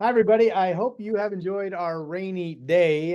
Hi, everybody. I hope you have enjoyed our rainy day.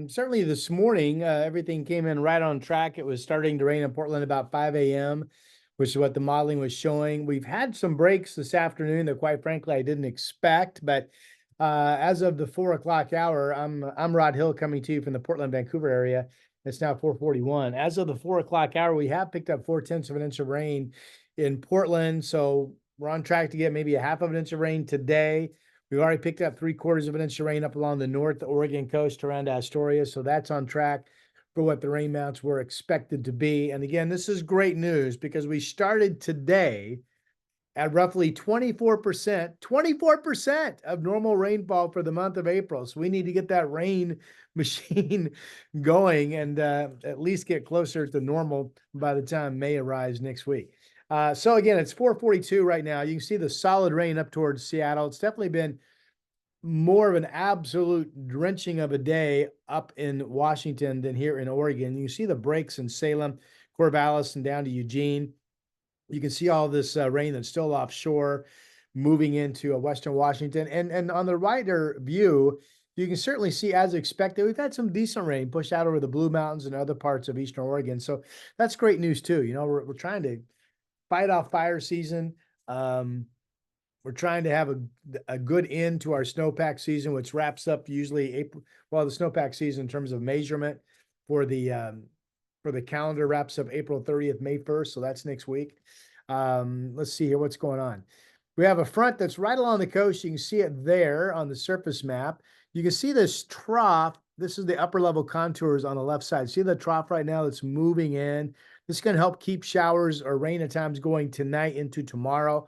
Certainly this morning, everything came in right on track. It was starting to rain in Portland about 5 a.m., which is what the modeling was showing. We've had some breaks this afternoon that, quite frankly, I didn't expect. But as of the 4 o'clock hour, I'm Rod Hill coming to you from the Portland, Vancouver area. It's now 4:41. As of the 4 o'clock hour, we have picked up 4/10 of an inch of rain in Portland. So we're on track to get maybe a half of an inch of rain today. We've already picked up 3/4 of an inch of rain up along the North Oregon coast around Astoria. So that's on track for what the rain amounts were expected to be. And again, this is great news because we started today at roughly 24% of normal rainfall for the month of April. So we need to get that rain machine going and at least get closer to normal by the time May arrives next week. So again, it's 4:42 right now. You can see the solid rain up towards Seattle. It's definitely been more of an absolute drenching of a day up in Washington than here in Oregon. You see the breaks in Salem, Corvallis, and down to Eugene. You can see all this rain that's still offshore moving into Western Washington. And on the wider view, you can certainly see, as expected, we've had some decent rain pushed out over the Blue Mountains and other parts of Eastern Oregon. So that's great news too. You know, we're trying to fight off fire season. We're trying to have a good end to our snowpack season, which wraps up usually April. Well, the snowpack season in terms of measurement for the calendar wraps up April 30th, May 1st. So that's next week. Let's see here what's going on. We have a front that's right along the coast. You can see it there on the surface map. You can see this trough. This is the upper level contours on the left side. See the trough right now that's moving in. This is going to help keep showers or rain at times going tonight into tomorrow.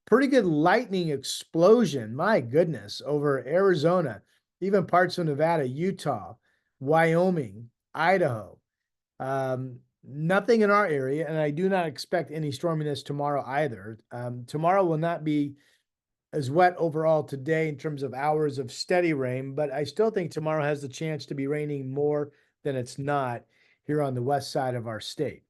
Pretty good lightning explosion, my goodness, over Arizona, even parts of Nevada, Utah, Wyoming, Idaho. Nothing in our area, and I do not expect any storminess tomorrow either. Tomorrow will not be as wet overall today in terms of hours of steady rain, but I still think tomorrow has the chance to be raining more than it's not here on the west side of our state.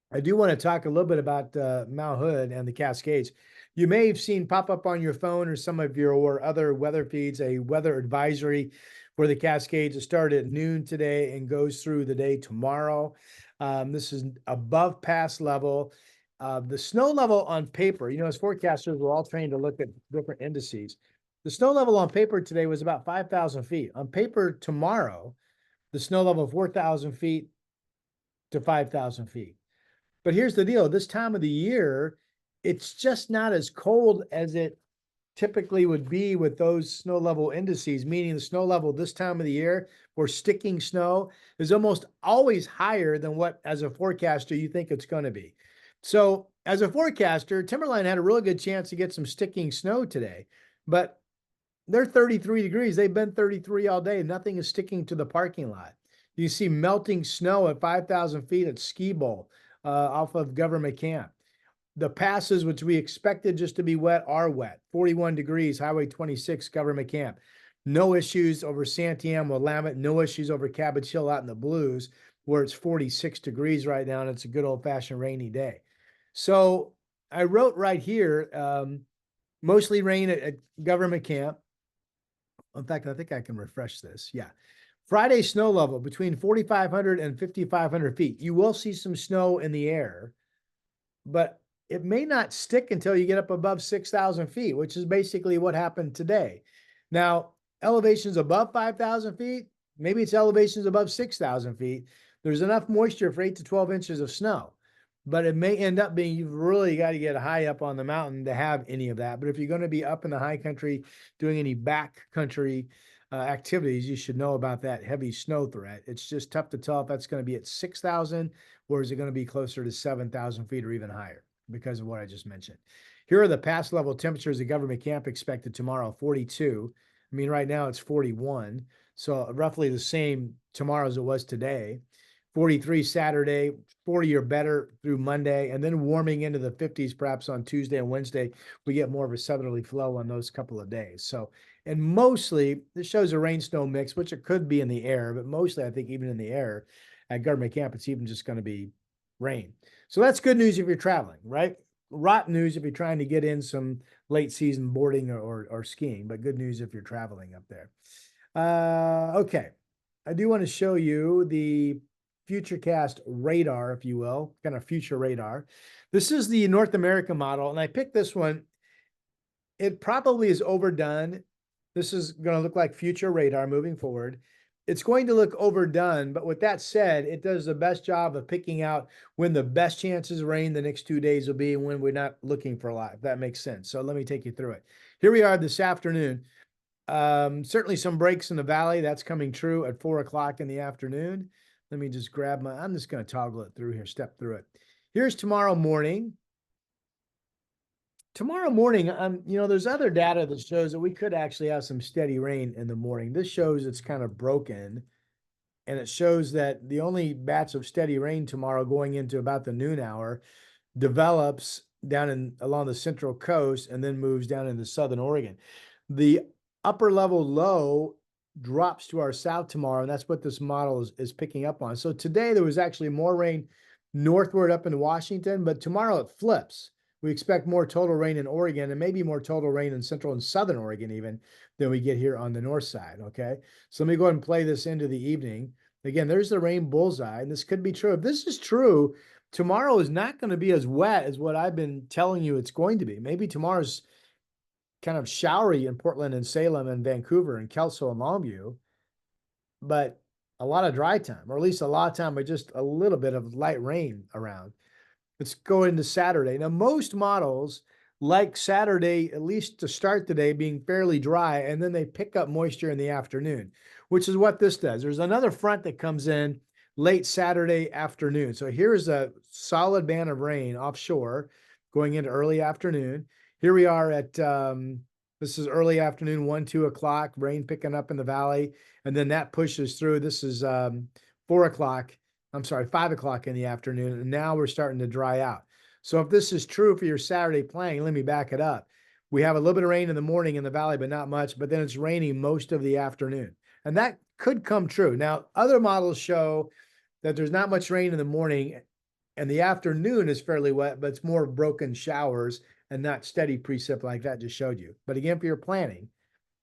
I do want to talk a little bit about Mount Hood and the Cascades. You may have seen pop up on your phone or some of your other weather feeds a weather advisory for the Cascades. It started at noon today and goes through the day tomorrow. This is above pass level. The snow level on paper, you know, as forecasters, we're all trained to look at different indices. The snow level on paper today was about 5,000 feet. On paper tomorrow, the snow level 4,000 feet to 5,000 feet. But here's the deal. This time of the year, it's just not as cold as it typically would be with those snow level indices, meaning the snow level this time of the year for sticking snow is almost always higher than what, as a forecaster, you think it's going to be. So as a forecaster, Timberline had a really good chance to get some sticking snow today, but they're 33 degrees. They've been 33 all day. Nothing is sticking to the parking lot. You see melting snow at 5,000 feet at Ski Bowl off of Government Camp. The passes, which we expected just to be wet, are wet. 41 degrees, Highway 26, Government Camp. No issues over Santiam, Willamette. No issues over Cabbage Hill out in the Blues, where it's 46 degrees right now, and it's a good old-fashioned rainy day. So I wrote right here, mostly rain at Government Camp. In fact, I think I can refresh this. Yeah. Friday snow level between 4,500 and 5,500 feet. You will see some snow in the air, but it may not stick until you get up above 6,000 feet, which is basically what happened today. Now, elevations above 5,000 feet, maybe it's elevations above 6,000 feet. There's enough moisture for 8 to 12 inches of snow, but it may end up being you've really got to get high up on the mountain to have any of that. But if you're going to be up in the high country doing any back country activities, you should know about that heavy snow threat. It's just tough to tell if that's going to be at 6,000 or is it going to be closer to 7,000 feet or even higher because of what I just mentioned. Here are the pass level temperatures at Government Camp expected tomorrow, 42. I mean, right now it's 41. So roughly the same tomorrow as it was today. 43 Saturday, 40 or better through Monday, and then warming into the 50s perhaps on Tuesday and Wednesday. We get more of a southerly flow on those couple of days. So, and mostly this shows a rain snow mix, which it could be in the air, but mostly I think even in the air at Government Camp, it's even just going to be rain. So that's good news if you're traveling, right? rotten news if you're trying to get in some late season boarding or skiing, but good news if you're traveling up there. Okay. I do want to show you the Futurecast radar, if you will, kind of future radar. This is the North America model, and I picked this one. It probably is overdone. This is going to look like future radar moving forward. It's going to look overdone, but with that said, it does the best job of picking out when the best chances of rain the next 2 days will be and when we're not looking for a lot, if that makes sense. So let me take you through it. Here we are this afternoon. Certainly some breaks in the valley. That's coming true at 4 o'clock in the afternoon. Let me just grab I'm just going to toggle it through here, step through it. Here's tomorrow morning. Tomorrow morning, there's other data that shows that we could actually have some steady rain in the morning. This shows it's kind of broken, and it shows that the only batch of steady rain tomorrow going into about the noon hour develops down along the central coast and then moves down into southern Oregon. The upper level low drops to our south tomorrow, and that's what this model is picking up on. So today there was actually more rain northward up in Washington, but tomorrow it flips. We expect more total rain in Oregon and maybe more total rain in central and southern Oregon even than we get here on the north side, okay? So let me go ahead and play this into the evening. Again, there's the rain bullseye, and this could be true. If this is true, tomorrow is not going to be as wet as what I've been telling you it's going to be. Maybe tomorrow's kind of showery in Portland and Salem and Vancouver and Kelso and Longview, but a lot of dry time, or at least a lot of time with just a little bit of light rain around. Let's go into Saturday. Now, most models like Saturday, at least to start the day, being fairly dry, and then they pick up moisture in the afternoon, which is what this does. There's another front that comes in late Saturday afternoon. So here's a solid band of rain offshore going into early afternoon. Here we are at, this is early afternoon, 1, 2 o'clock, rain picking up in the valley, and then that pushes through. This is 4 o'clock. I'm sorry, 5 o'clock in the afternoon, and now we're starting to dry out. So if this is true for your Saturday planning, let me back it up. We have a little bit of rain in the morning in the valley, but not much, but then it's raining most of the afternoon. And that could come true. Now, other models show that there's not much rain in the morning and the afternoon is fairly wet, but it's more broken showers and not steady precip like that just showed you. But again, for your planning,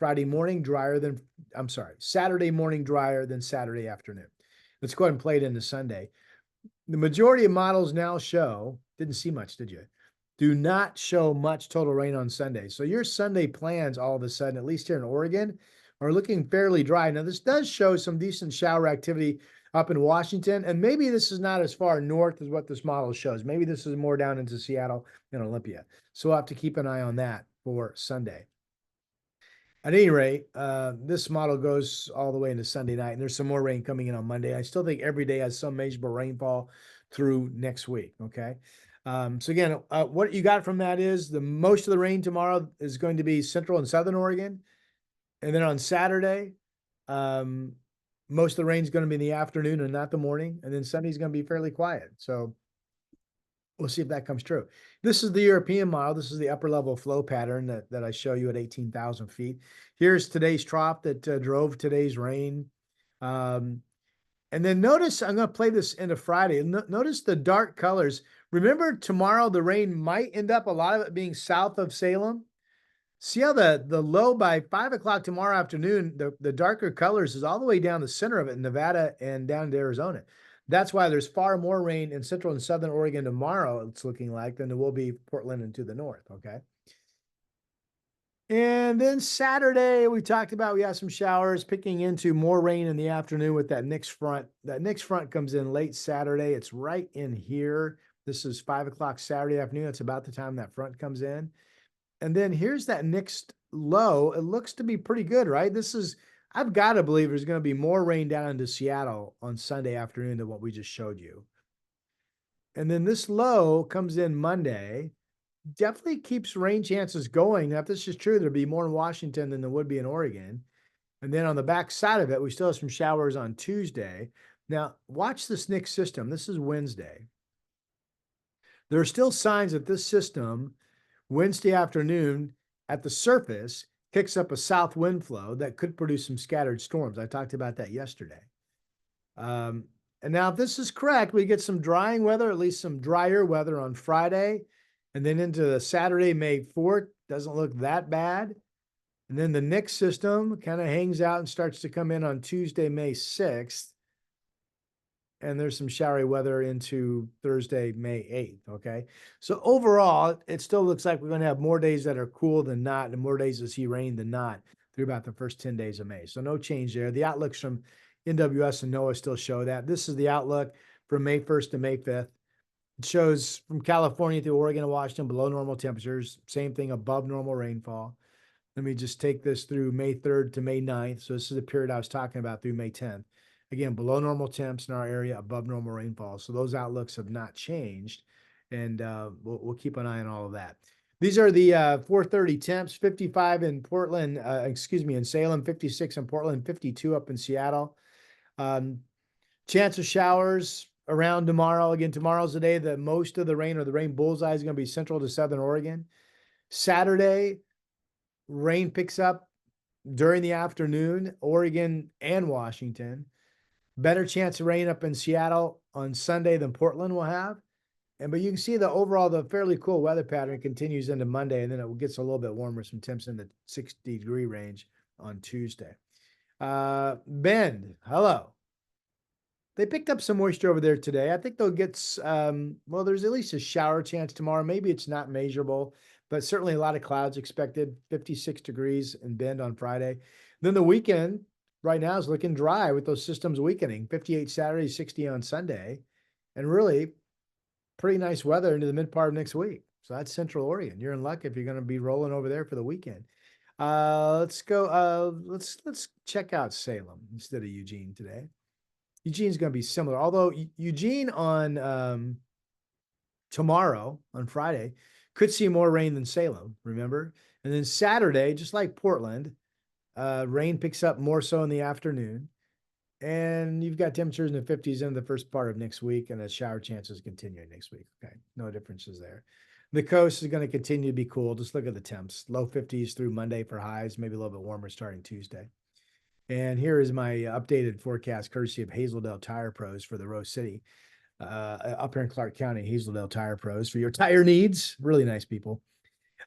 Saturday morning drier than Saturday afternoon. Let's go ahead and play it into Sunday. The majority of models now show, didn't see much, did you? Do not show much total rain on Sunday. So your Sunday plans all of a sudden, at least here in Oregon, are looking fairly dry. Now, this does show some decent shower activity up in Washington, and maybe this is not as far north as what this model shows. Maybe this is more down into Seattle and Olympia. So we'll have to keep an eye on that for Sunday. At any rate, this model goes all the way into Sunday night, and there's some more rain coming in on Monday. I still think every day has some measurable rainfall through next week, okay? So again, what you got from that is most of the rain tomorrow is going to be central and southern Oregon. And then on Saturday, most of the rain is going to be in the afternoon and not the morning. And then Sunday's going to be fairly quiet. So we'll see if that comes true. This is the European model. This is the upper level flow pattern that I show you at 18,000 feet. Here's today's trough that drove today's rain. And then notice, I'm going to play this into Friday. Notice the dark colors. Remember, tomorrow the rain might end up, a lot of it being south of Salem. See how the low by 5 o'clock tomorrow afternoon, the darker colors is all the way down the center of it in Nevada and down to Arizona. That's why there's far more rain in central and southern Oregon tomorrow, it's looking like, than there will be Portland and to the north, okay? And then Saturday, we talked about we have some showers picking into more rain in the afternoon with that next front. That next front comes in late Saturday. It's right in here. This is 5 o'clock Saturday afternoon. That's about the time that front comes in. And then here's that next low. It looks to be pretty good, right? I've got to believe there's going to be more rain down into Seattle on Sunday afternoon than what we just showed you. And then this low comes in Monday. Definitely keeps rain chances going. Now, if this is true, there'll be more in Washington than there would be in Oregon. And then on the back side of it, we still have some showers on Tuesday. Now, watch this next system. This is Wednesday. There are still signs that this system, Wednesday afternoon, at the surface, picks up a south wind flow that could produce some scattered storms. I talked about that yesterday. And now, if this is correct, we get some drying weather, at least some drier weather on Friday. And then into the Saturday, May 4th, doesn't look that bad. And then the next system kind of hangs out and starts to come in on Tuesday, May 6th. And there's some showery weather into Thursday, May 8th. Okay. So overall, it still looks like we're going to have more days that are cool than not, and more days to see rain than not through about the first 10 days of May. So no change there. The outlooks from NWS and NOAA still show that. This is the outlook from May 1st to May 5th. It shows from California to Oregon and Washington below normal temperatures. Same thing, above normal rainfall. Let me just take this through May 3rd to May 9th. So this is the period I was talking about through May 10th. Again, below normal temps in our area, above normal rainfall. So those outlooks have not changed. And we'll keep an eye on all of that. These are the 4:30 temps, 55 in Portland, in Salem, 56 in Portland, 52 up in Seattle. Chance of showers around tomorrow. Again, tomorrow's the day that most of the rain, or the rain bullseye, is going to be central to southern Oregon. Saturday, rain picks up during the afternoon, Oregon and Washington. Better chance of rain up in Seattle on Sunday than Portland will have. But you can see the overall, the fairly cool weather pattern continues into Monday, and then it gets a little bit warmer, some temps in the 60-degree range on Tuesday. Bend, hello. They picked up some moisture over there today. I think they'll get, well, there's at least a shower chance tomorrow. Maybe it's not measurable, but certainly a lot of clouds expected, 56 degrees in Bend on Friday. Then the weekend right now is looking dry with those systems weakening, 58 Saturday, 60 on Sunday, and really pretty nice weather into the mid part of next week. So that's Central Oregon. You're in luck if you're going to be rolling over there for the weekend. Let's go. Let's check out Salem instead of Eugene today. Eugene's going to be similar, although Eugene on tomorrow, on Friday, could see more rain than Salem, remember? And then Saturday, just like Portland, rain picks up more so in the afternoon. And you've got temperatures in the 50s in the first part of next week, and the shower chances continuing next week. Okay, no differences there. The coast is going to continue to be cool. Just look at the temps. Low 50s through Monday for highs, maybe a little bit warmer starting Tuesday. And here is my updated forecast, courtesy of Hazeldale Tire Pros for the Rose City, up here in Clark County. Hazeldale Tire Pros for your tire needs. Really nice people.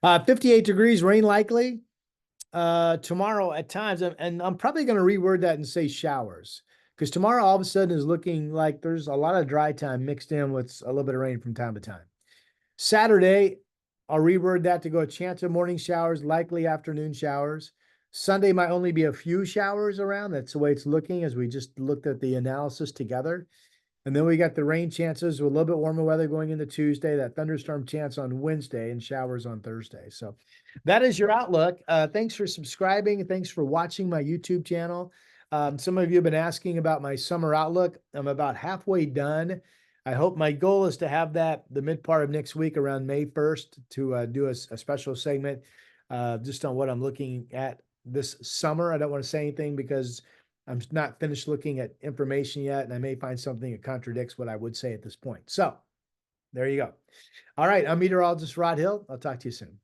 58 degrees, rain likely tomorrow at times. And I'm probably going to reword that and say showers, because tomorrow all of a sudden is looking like there's a lot of dry time mixed in with a little bit of rain from time to time. Saturday, I'll reword that to go a chance of morning showers, likely afternoon showers. Sunday might only be a few showers around. That's the way it's looking as we just looked at the analysis together. And then we got the rain chances with a little bit warmer weather going into Tuesday, that thunderstorm chance on Wednesday, and showers on Thursday. So that is your outlook. Thanks for subscribing. Thanks for watching my YouTube channel. Some of you have been asking about my summer outlook. I'm about halfway done. I hope my goal is to have that the mid part of next week around May 1st to do a special segment just on what I'm looking at this summer. I don't want to say anything because I'm not finished looking at information yet, and I may find something that contradicts what I would say at this point. So there you go. All right, I'm meteorologist Rod Hill. I'll talk to you soon.